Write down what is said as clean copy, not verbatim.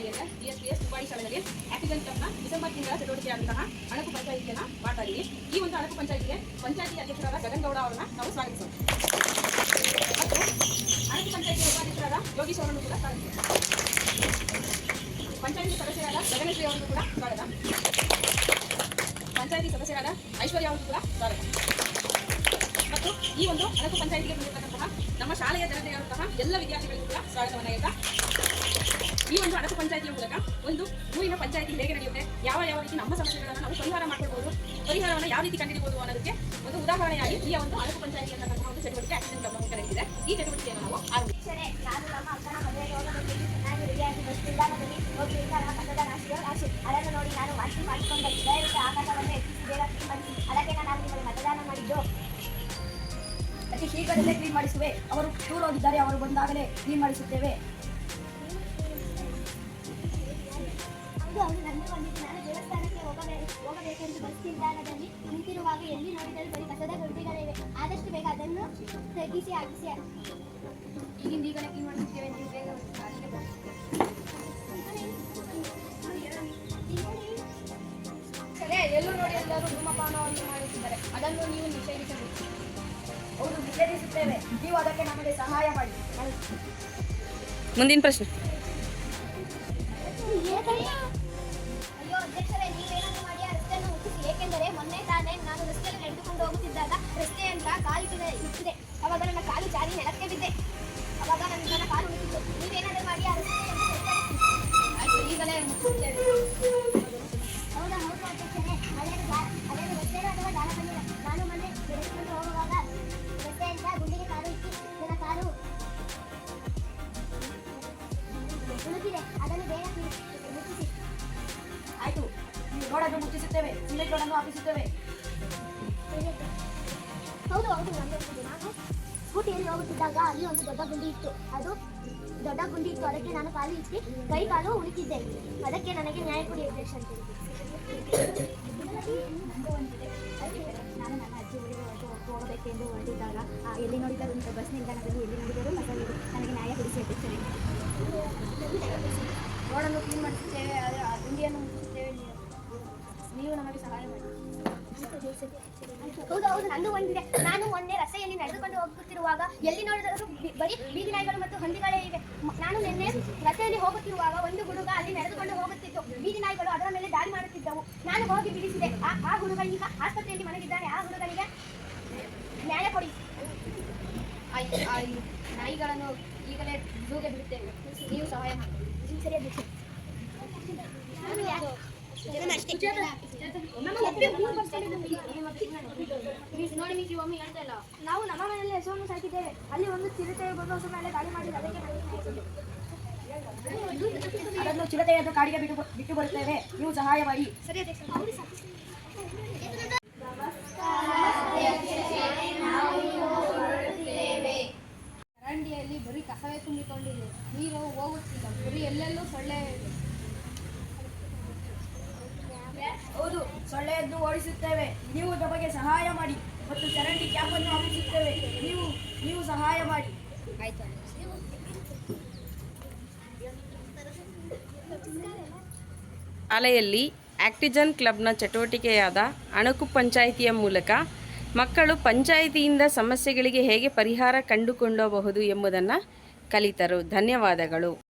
Area DSPS ಕುಂಬಾಡಿ ಶಾಲೆಯಲ್ಲಿ ಆಕ್ಟಿಗಲ್ ಕ್ಲಬ್ನ December ತಿಂಗಳ ಚಟುವಟಿಕೆಯಾದಂತಹ ಅಣಕು ಪಂಚಾಯಿತಿಯನ್ನು ಮಾಡ್ತಾ ಇದ್ದೀವಿ. ಈ ಒಂದು ಅಣಕು ಪಂಚಾಯಿತಿಗೆ ಪಂಚಾಯಿತಿ ಅಧ್ಯಕ್ಷರಾದ ಗಗನ್ ಗೌಡ ಅವರನ್ನ ನಾವು ಸ್ವಾಗತಿಸೋಣ ಮತ್ತು ಅಣಕು ಪಂಚಾಯಿತಿ ಉಪಾಧ್ಯಕ್ಷರಾದ ಯೋಗೀಶ್ ಅವರನ್ನು ಕೂಡ ಸ್ವಾಗತಿಸೋಣ. ಪಂಚಾಯಿತಿ ಸದಸ್ಯರಾದ ಗಗನಶ್ರೀ ಅವರನ್ನು ಕೂಡ ಸ್ವಾಗತ. ಪಂಚಾಯಿತಿ ಸದಸ್ಯರಾದ ಐಶ್ವರ್ಯ ಅವರಿಗೂ ಕೂಡ ಸ್ವಾಗತ. ಮತ್ತು ಈ ಒಂದು ಅಣಕು ಪಂಚಾಯಿತಿಗೆ ಬಂದಿರತಕ್ಕಂತಹ ನಮ್ಮ ಶಾಲೆಯ ಜನತೆಯಾದಂತಹ ಎಲ್ಲ ವಿದ್ಯಾರ್ಥಿಗಳಿಗೂ ಕೂಡ ಸ್ವಾಗತವನ್ನು ಹೇಳ್ತಾ, ಈ ಒಂದು ಅಣಕು ಪಂಚಾಯಿತಿಯ ಮೂಲಕ ಒಂದು ಊರಿನ ಪಂಚಾಯಿತಿ ಹೇಗೆ ನಡೆಯುತ್ತೆ, ಯಾವ ರೀತಿ ನಮ್ಮ ಸಮಸ್ಯೆಗಳನ್ನು ನಾವು ಪರಿಹಾರ ಮಾಡ್ಕೊಳ್ಬಹುದು, ಪರಿಹಾರವನ್ನು ಯಾವ ರೀತಿ ಕಂಡುಹಿಡಿಯಬಹುದು ಅನ್ನೋದಕ್ಕೆ ಒಂದು ಉದಾಹರಣೆಯಾಗಿ ಈ ಒಂದು ಅಣಕು ಪಂಚಾಯಿತಿ ಅನ್ನತಕ್ಕಂತಹ ಒಂದು ಚಟುವಟಿಕೆ ಆಕ್ಸಿಡೆಂಟ್ ಕ್ಲಬ್ ಮೂಲಕ ನಡೆದಿದೆ. ಈ ಚಟುವಟಿಕೆಯನ್ನು ನಾವು ಅದನ್ನು ನೋಡಿ ನಾನು ವಾಸಿ ಮಾಡಿಕೊಂಡು ದಯವಿಟ್ಟು ಆಕಾಶವನ್ನು ಹೆಚ್ಚಿಸಿ ಬೇಗ ಕ್ಲೀನ್ ಮಾಡಿಸಿ. ಅದಕ್ಕೆ ನಾನು ನಿಮಗೆ ಮತದಾನ ಮಾಡಿದ್ದು. ಅತಿ ಶೀಘ್ರದಲ್ಲೇ ಕ್ಲೀನ್ ಮಾಡಿಸುವೆ. ಅವರು ಟೂರ್ ಹೋಗಿದ್ದಾರೆ, ಅವರು ಬಂದಾಗಲೇ ಕ್ಲೀನ್ ಮಾಡಿಸುತ್ತೇವೆ. ಹೌದು, ನನಗೆ ಬಂದಿದ್ದು. ನಾನು ದೇವಸ್ಥಾನಕ್ಕೆ ಹೋಗಬೇಕೆಂದು ಬಸ್ ನಿಲ್ದಾಣದಲ್ಲಿ ನಿಂತಿರುವಾಗ ಎಲ್ಲಿ ನೋಡಿದರೂ ಬರೀ ಕಸದ ಗುಡ್ಡೆಗಳಿವೆ. ಆದಷ್ಟು ಬೇಗ ಅದನ್ನು ತೆಗಿಸಿ ಹಾಕಿಸಿ. ಈಗಲೇ ಕ್ಲೀನ್ ಮಾಡಿಸುತ್ತೇವೆ. ನೀವು ಬೇಗ ಸರಿ. ಎಲ್ಲೂ ನೋಡಿ ಎಲ್ಲರೂ ಧೂಮಪಾನವನ್ನು ಮಾಡುತ್ತಿದ್ದಾರೆ, ಅದನ್ನು ನೀವು ನಿಷೇಧಿಸಬೇಕು. ಹೌದು, ನಿಷೇಧಿಸುತ್ತೇವೆ. ನೀವು ಅದಕ್ಕೆ ನಮಗೆ ಸಹಾಯ ಮಾಡಿ. ಮುಂದಿನ ಪ್ರಶ್ನೆ. ಅಯ್ಯೋ ಅಧ್ಯಕ್ಷರೇ, ನೀವೇನಾದರೂ ಮಾಡಿ ಆ ರಸ್ತೆಯನ್ನು ಮುಚ್ಚಿಸಿ. ಏಕೆಂದರೆ ಮೊನ್ನೆ ತಾನೇ ನಾನು ರಸ್ತೆಯಲ್ಲಿ ನಡೆದುಕೊಂಡು ಹೋಗುತ್ತಿದ್ದಾಗ ರಸ್ತೆ ಅಂತ ಕಾಲು ಇಟ್ಟಿದೆ. ಅವಾಗ ನನ್ನ ಕಾಲು ಜಾರಿ ನೆಲಕ್ಕೆ ಬಿದ್ದೆ. ಅವಾಗ ನನ್ನ ಕಾಲು ಉಳಿತಿತ್ತು. ನೀವೇನಾದರೂ ಮಾಡಿ ಆ ರಸ್ತೆಯನ್ನು ಸರಿಪಡಿಸಿ. ಆಯ್ತು, ಈಗಲೇ ಮುಚ್ಚುತ್ತೇವೆ. ಹೌದಾ? ಹೌದು ಅಧ್ಯಕ್ಷರೇ. ಅದೇನು ರಸ್ತೆನೋ ಅಥವಾ ಜಾಲ ಬಂದಿಲ್ಲ. ನಾನು ಮೊನ್ನೆ ನಡೆದುಕೊಂಡು ಹೋಗುವಾಗ ರಸ್ತೆಯಿಂದ ಗುಂಡಿಗೆ ಕಾಲು ಇಟ್ಟು ನನ್ನ ಕಾಲು ಉಳಿದಿದೆ. ಅದನ್ನು ಬೇಗ ಮುಚ್ಚಿಸಿ. ಆಯ್ತು, ನೀವು ರೋಡನ್ನು ಮುಚ್ಚಿಸುತ್ತೇವೆ, ಸಿಮೆಂಟ್ ರೋಡನ್ನು ಹಾಕಿಸುತ್ತೇವೆ. ಹೌದು ಹೌದು, ನಾನು ಸ್ಕೂಟಿಯಲ್ಲಿ ಹೋಗುತ್ತಿದ್ದಾಗ ಅಲ್ಲಿ ಒಂದು ದೊಡ್ಡ ಗುಂಡಿ ಇತ್ತು. ಅದಕ್ಕೆ ನಾನು ಕಾಲು ಇಟ್ಟು ಕೈ ಕಾಲು ಉಳಿತಿದ್ದೆ. ಅದಕ್ಕೆ ನನಗೆ ನ್ಯಾಯ ಕೊಡಿ ಅಧ್ಯಕ್ಷ ಅಂತ ನಾನು ನನ್ನ ಅಜ್ಜಿ ಊರಿಗೆ ಹೋಗಬೇಕೆಂದು ಹೊರಟಿದ್ದಾಗ ಎಲ್ಲಿ ನೋಡಿದರೂ ಬಸ್ ನಿಲ್ದಾಣದಲ್ಲಿ ಎಲ್ಲಿ ನೋಡಿದರೂ ನನಗೆ ನ್ಯಾಯ ಕೊಡಿಸಿ ಅಧ್ಯಕ್ಷರೇ. ರೋಡನ್ನು ಕ್ಲೀನ್ ಮಾಡಿಸುತ್ತೇವೆ, ಆ ಗುಂಡಿಯನ್ನು ಮುಚ್ಚಿಸುತ್ತೇವೆ. ನೀವು ನಮಗೆ ಸಹಾಯ ಮಾಡಿ. ಹೌದು ಹೌದು, ನಂದು ಒಂದಿದೆ. ನಾನು ಮೊನ್ನೆ ರಸ್ತೆಯಲ್ಲಿ ನಡೆದುಕೊಂಡು ಹೋಗುತ್ತಿರುವಾಗ ಎಲ್ಲಿ ನೋಡಿದರೂ ಬರೀ ಬೀದಿ ನಾಯಿಗಳು ಮತ್ತು ಹಂದಿಗಳೇ ಇವೆ. ನಾನು ನಿನ್ನೆ ರಸ್ತೆಯಲ್ಲಿ ಹೋಗುತ್ತಿರುವಾಗ ಒಂದು ಹುಡುಗ ಅಲ್ಲಿ ನಡೆದುಕೊಂಡು ಹೋಗುತ್ತಿತ್ತು. ಬೀದಿ ನಾಯಿಗಳು ಅದರ ಮೇಲೆ ದಾಳಿ ಮಾಡುತ್ತಿದ್ದವು. ನಾನು ಹೋಗಿ ಬಿಡಿಸಿದೆ. ಆ ಹುಡುಗ ಈಗ ಆಸ್ಪತ್ರೆಯಲ್ಲಿ ಮಲಗಿದ್ದಾನೆ. ಆ ಹುಡುಗನಿಗೆ ನ್ಯಾಯ ಕೊಡಿ. ನಾಯಿಗಳನ್ನು ಈಗಲೇ ಝೂಗೆ ಬಿಡುತ್ತೇವೆ, ನೀವು ಸಹಾಯ ಮಾಡಿ. ಸರಿ ಅಧ್ಯಕ್ಷ. ನೋಡಿ ನೀವು ಒಮ್ಮೆ ಹೇಳ್ತಾ ಇಲ್ಲ. ನಾವು ನಮ್ಮ ಮನೆಯಲ್ಲಿ ಹಸುವನ್ನು ಸಾಕಿದ್ದೇವೆ. ಅಲ್ಲಿ ಒಂದು ಚಿರತೆಯ ಬಂದು ಹಸು ಮೇಲೆ ದಾಳಿ ಮಾಡಿಲ್ಲ. ಅದಕ್ಕೆ ಅದನ್ನು ಚಿರತೆಯನ್ನು ಕಾಡಿಗೆ ಬಿಟ್ಟು ಬರುತ್ತೇವೆ, ನೀವು ಸಹಾಯ ಮಾಡಿ. ಸರಿ ಅಧ್ಯಕ್ಷ. ಚರಂಡಿಯಲ್ಲಿ ಬರೀ ಕಸವೇ ತುಂಬಿಕೊಂಡಿದೆ, ನೀರು ಹೋಗುತ್ತಿಲ್ಲ, ಬರೀ ಎಲ್ಲೆಲ್ಲೂ ಸೊಳ್ಳೆ. ಹೌದು, ಸೊಳ್ಳೆಯನ್ನು ಓಡಿಸುತ್ತೇವೆ, ನೀವು ನಮಗೆ ಸಹಾಯ ಮಾಡಿ. ಮತ್ತು ಚರಂಡಿ ಕ್ಯಾಪನ್ನು ಹಾಕಿಸುತ್ತೇವೆ, ನೀವು ಸಹಾಯ ಮಾಡಿ. ಆಯ್ತು. ಶಾಲೆಯಲ್ಲಿ ಆಕ್ಟಿಜನ್ ಕ್ಲಬ್ನ ಚಟುವಟಿಕೆಯಾದ ಅಣಕು ಪಂಚಾಯಿತಿಯ ಮೂಲಕ ಮಕ್ಕಳು ಪಂಚಾಯಿತಿಯಿಂದ ಸಮಸ್ಯೆಗಳಿಗೆ ಹೇಗೆ ಪರಿಹಾರ ಕಂಡುಕೊಳ್ಳಬಹುದು ಎಂಬುದನ್ನು ಕಲಿತರು. ಧನ್ಯವಾದಗಳು.